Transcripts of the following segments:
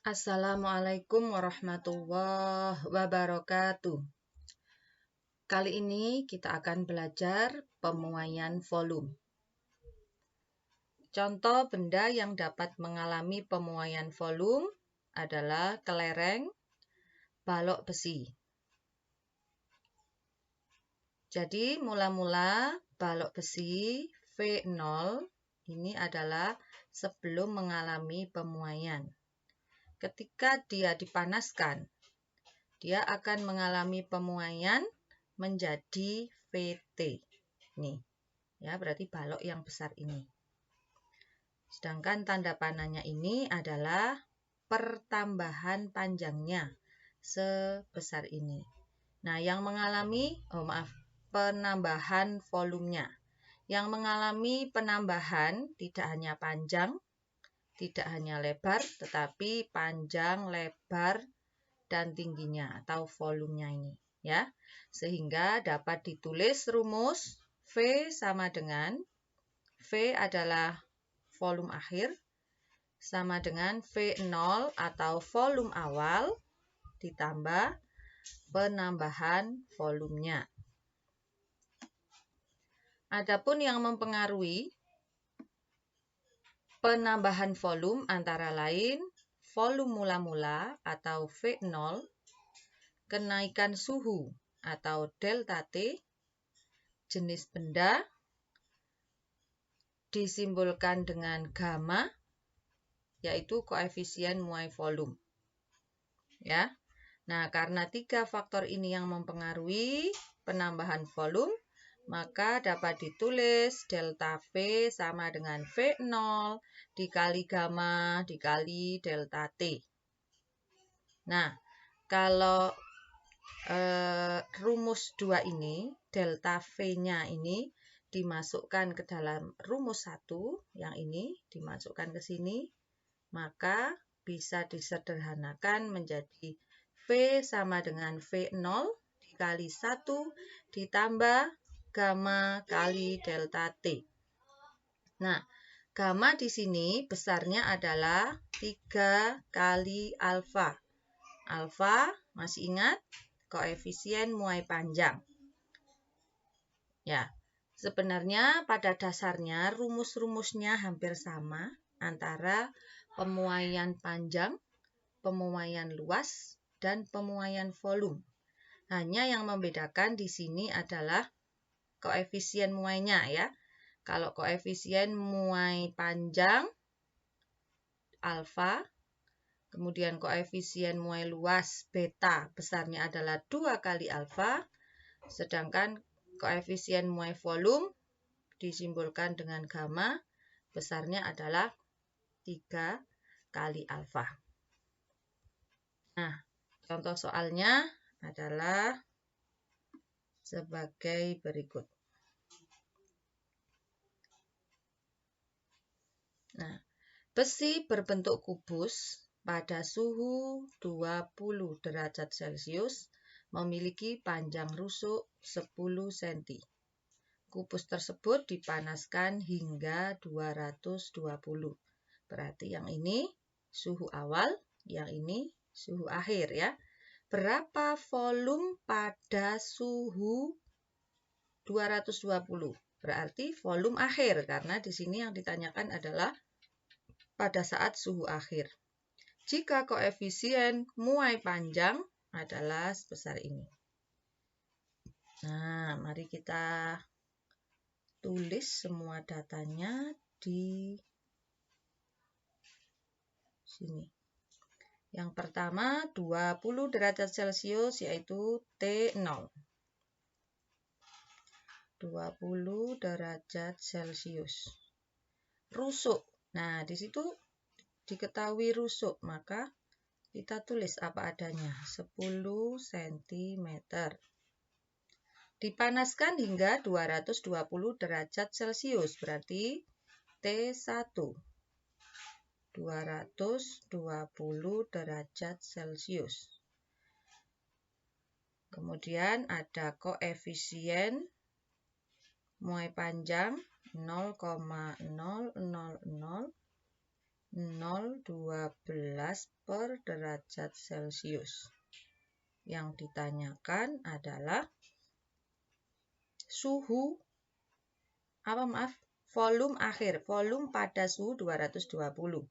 Assalamualaikum warahmatullahi wabarakatuh. Kali ini kita akan belajar pemuaian volume. Contoh benda yang dapat mengalami pemuaian volume adalah kelereng, balok besi. Jadi mula-mula balok besi V0 ini adalah sebelum mengalami pemuaian. Ketika dia dipanaskan, dia akan mengalami pemuaian menjadi VT. Nih, ya berarti balok yang besar ini. Sedangkan tanda panahnya ini adalah pertambahan panjangnya sebesar ini. Nah, yang mengalami, penambahan volumenya. Yang mengalami penambahan tidak hanya panjang, tidak hanya lebar, tetapi panjang, lebar, dan tingginya atau volumenya ini. Ya, sehingga dapat ditulis rumus V sama dengan V adalah volume akhir sama dengan V0 atau volume awal ditambah penambahan volumenya. Adapun yang mempengaruhi penambahan volume antara lain volume mula-mula atau V0, kenaikan suhu atau delta T, jenis benda, disimbolkan dengan gamma, yaitu koefisien muai volume. Ya. Nah, karena 3 faktor ini yang mempengaruhi penambahan volume, maka dapat ditulis delta V sama dengan V0 dikali gamma dikali delta T. Nah, kalau rumus 2 ini, delta V-nya ini dimasukkan ke dalam rumus 1, yang ini dimasukkan ke sini, maka bisa disederhanakan menjadi V sama dengan V0 dikali 1 ditambah gamma kali delta T. Nah, gamma di sini besarnya adalah 3 kali alfa. Alfa, masih ingat? Koefisien muai panjang. Ya, sebenarnya pada dasarnya rumus-rumusnya hampir sama antara pemuaian panjang, pemuaian luas, dan pemuaian volume. Hanya yang membedakan di sini adalah koefisien muainya ya. Kalau koefisien muai panjang alfa, kemudian koefisien muai luas beta besarnya adalah 2 kali alfa, sedangkan koefisien muai volume disimbolkan dengan gamma besarnya adalah 3 kali alfa. Nah, contoh soalnya adalah sebagai berikut. Nah, besi berbentuk kubus pada suhu 20 derajat Celcius memiliki panjang rusuk 10 cm. Kubus tersebut dipanaskan hingga 220. Berarti yang ini suhu awal, yang ini suhu akhir ya. Berapa volume pada suhu 220? Berarti volume akhir, karena di sini yang ditanyakan adalah pada saat suhu akhir. Jika koefisien muai panjang adalah sebesar ini. Nah, mari kita tulis semua datanya di sini. Yang pertama 20 derajat Celcius yaitu T0. 20 derajat Celcius. Rusuk. Nah, di situ diketahui rusuk, maka kita tulis apa adanya, 10 cm. Dipanaskan hingga 220 derajat Celcius, berarti T1. 220 derajat Celcius. Kemudian ada koefisien muai panjang 0,000 0,12 per derajat Celcius. Yang ditanyakan adalah suhu, volume akhir. Volume pada suhu 220.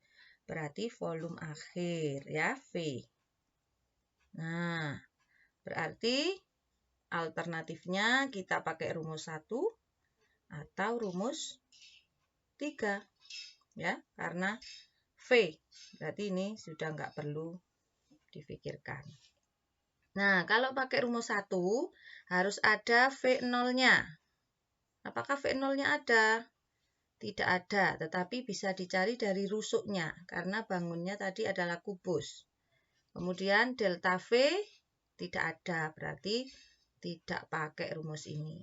Berarti volume akhir ya, V. Nah, berarti alternatifnya kita pakai rumus 1 atau rumus 3. Ya, karena V. Berarti ini sudah nggak perlu difikirkan. Nah, kalau pakai rumus 1, harus ada V0-nya. Apakah V0-nya ada? Tidak ada, tetapi bisa dicari dari rusuknya, karena bangunnya tadi adalah kubus. Kemudian delta V tidak ada, berarti tidak pakai rumus ini.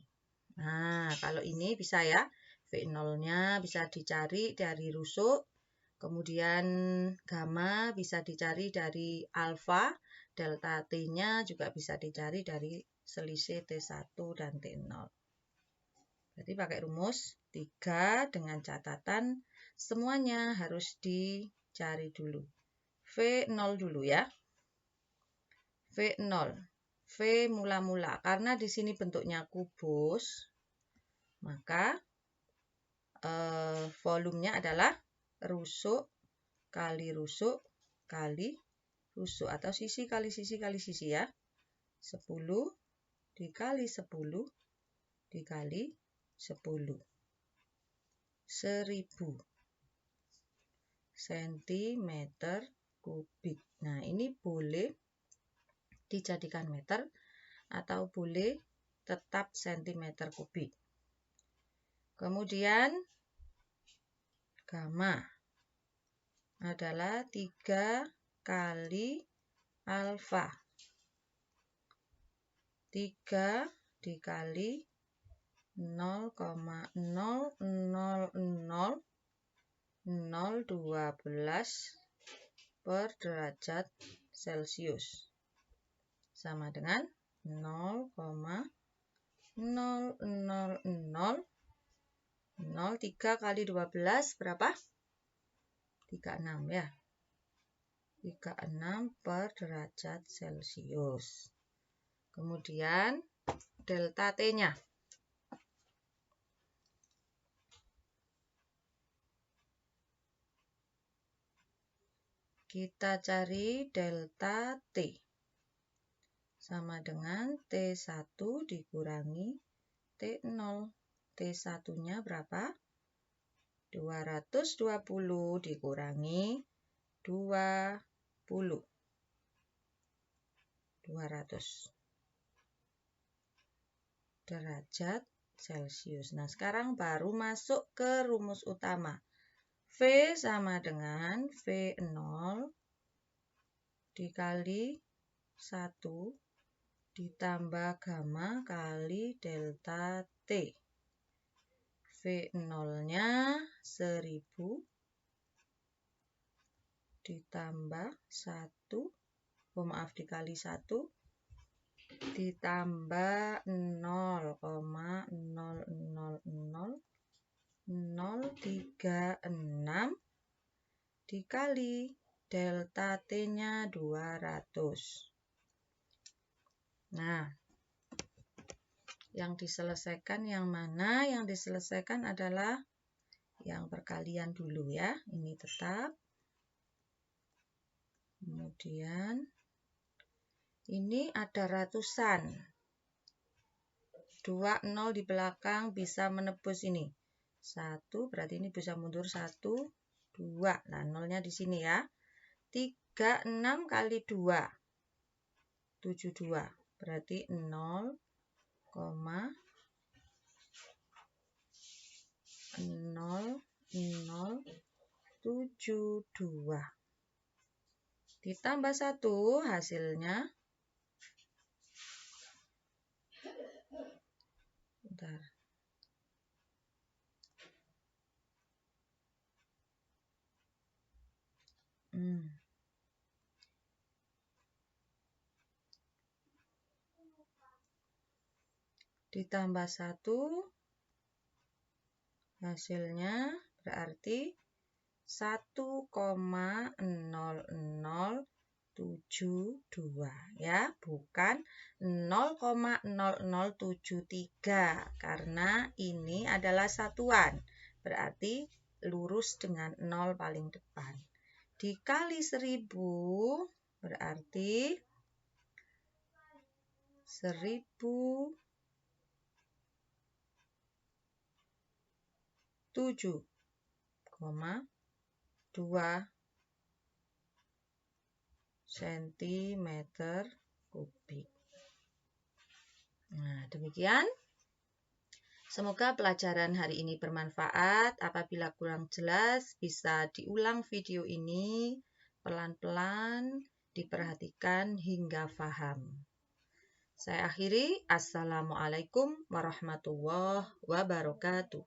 Nah, kalau ini bisa ya, V0-nya bisa dicari dari rusuk. Kemudian gamma bisa dicari dari alfa, delta T-nya juga bisa dicari dari selisih T1 dan T0. Berarti pakai rumus 3 dengan catatan semuanya harus dicari dulu. V0 dulu ya. V0. V mula-mula. Karena di sini bentuknya kubus, maka volumenya adalah rusuk kali rusuk kali rusuk atau sisi kali sisi kali sisi ya. 10 dikali 10 dikali 10. 1000 cm kubik. Nah, ini boleh dijadikan meter atau boleh tetap cm kubik. Kemudian gamma adalah 3 kali alfa. 3 dikali 0,0000012 per derajat Celcius. Sama dengan 0,00003 kali 12 berapa? 36 ya. 36 per derajat Celcius. Kemudian delta T-nya. Kita cari delta T. Sama dengan T1 dikurangi T0. T1-nya berapa? 220 dikurangi 20. 200 derajat Celcius. Nah, sekarang baru masuk ke rumus utama. V sama dengan V0 dikali 1 ditambah gamma kali delta T. V0-nya 1000 ditambah 1, dikali 1 ditambah 0,0000036 dikali delta T-nya 200. Nah, yang diselesaikan yang mana? Yang diselesaikan adalah yang perkalian dulu ya. Ini tetap. Kemudian ini ada ratusan. 2 0 di belakang bisa menebus ini. 1 berarti ini bisa mundur 1, 2. Nah, nolnya di sini ya. 36 kali 2. 72. Berarti 0,0072. Ditambah 1 hasilnya. Bentar. Ditambah 1 hasilnya berarti 1,0072 ya, bukan 0,0073 karena ini adalah satuan. Berarti lurus dengan 0 paling depan. Dikali 1000 berarti 1007,2 cm3. Nah, demikian. Semoga pelajaran hari ini bermanfaat. Apabila kurang jelas, bisa diulang video ini pelan-pelan, diperhatikan hingga paham. Saya akhiri. Assalamualaikum warahmatullahi wabarakatuh.